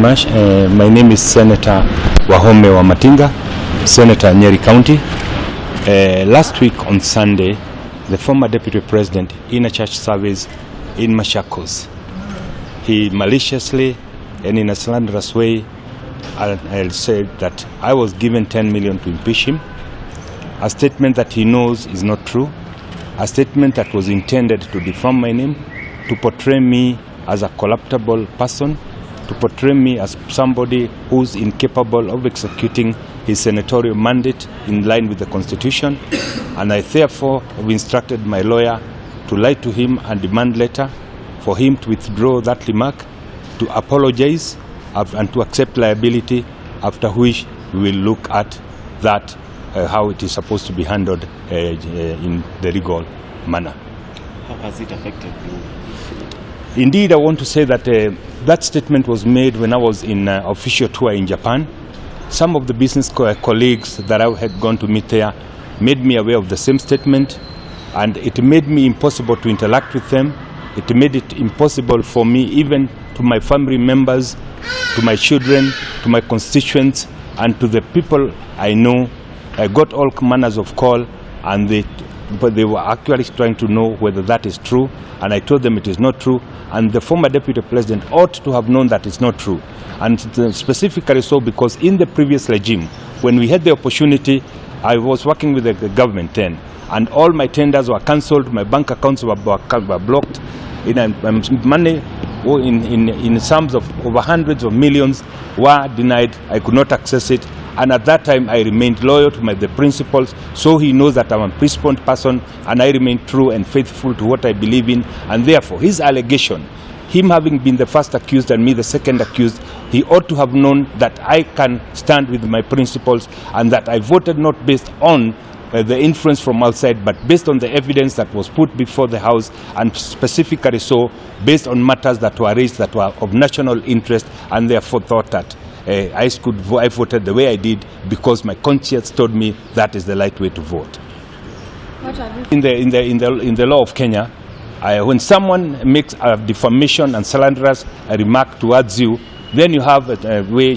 much. My name is Senator Wahome Wamatinga, Senator Nyeri County. Last week on Sunday, the former Deputy President in a church service in Machakos, he maliciously and in a slanderous way said that I was given 10 million to impeach him, a statement that he knows is not true, a statement that was intended to defame my name, to portray me as a corruptible person, to portray me as somebody who's incapable of executing his senatorial mandate in line with the Constitution. And I therefore have instructed my lawyer to write to him and demand letter for him to withdraw that remark, to apologize and to accept liability, after which we will look at that, how it is supposed to be handled in the legal manner. How has it affected you? Indeed, I want to say that that statement was made when I was in official tour in Japan. Some of the business colleagues that I had gone to meet there made me aware of the same statement, and it made me impossible to interact with them. It made it impossible for me, even to my family members, to my children, to my constituents, and to the people I know. I got all manners of call, and but they were actually trying to know whether that is true, and I told them it is not true, and the former Deputy President ought to have known that it's not true, and specifically so because in the previous regime, when we had the opportunity, I was working with the government then, and all my tenders were cancelled, my bank accounts were blocked, money in sums of over hundreds of millions were denied. I could not access it. And at that time, I remained loyal to the principles, so he knows that I'm a principled person, and I remain true and faithful to what I believe in. And therefore, his allegation, him having been the first accused and me the second accused, he ought to have known that I can stand with my principles and that I voted not based on the influence from outside, but based on the evidence that was put before the House, and specifically so based on matters that were raised that were of national interest, and therefore thought that I voted the way I did because my conscience told me that is the right way to vote. In the law of Kenya, when someone makes a defamation and slanderous remark towards you, then you have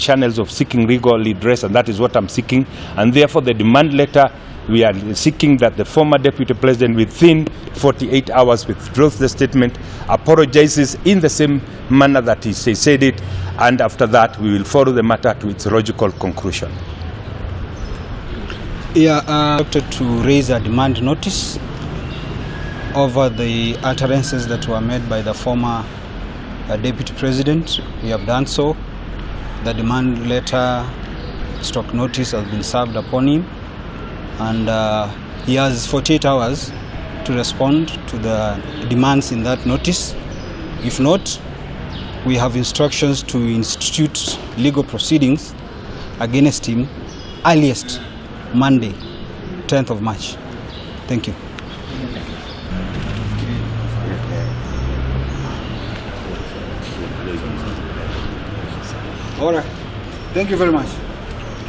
channels of seeking legal redress, and that is what I'm seeking. And therefore, the demand letter, we are seeking that the former Deputy President within 48 hours withdraws the statement, apologizes in the same manner that he said it, and after that we will follow the matter to its logical conclusion. Yeah, I wanted to raise a demand notice over the utterances that were made by the former Deputy President. We have done so. The demand letter / notice has been served upon him, and he has 48 hours to respond to the demands in that notice. If not, we have instructions to institute legal proceedings against him earliest Monday, 10th of March. Thank you. All right. Thank you very much.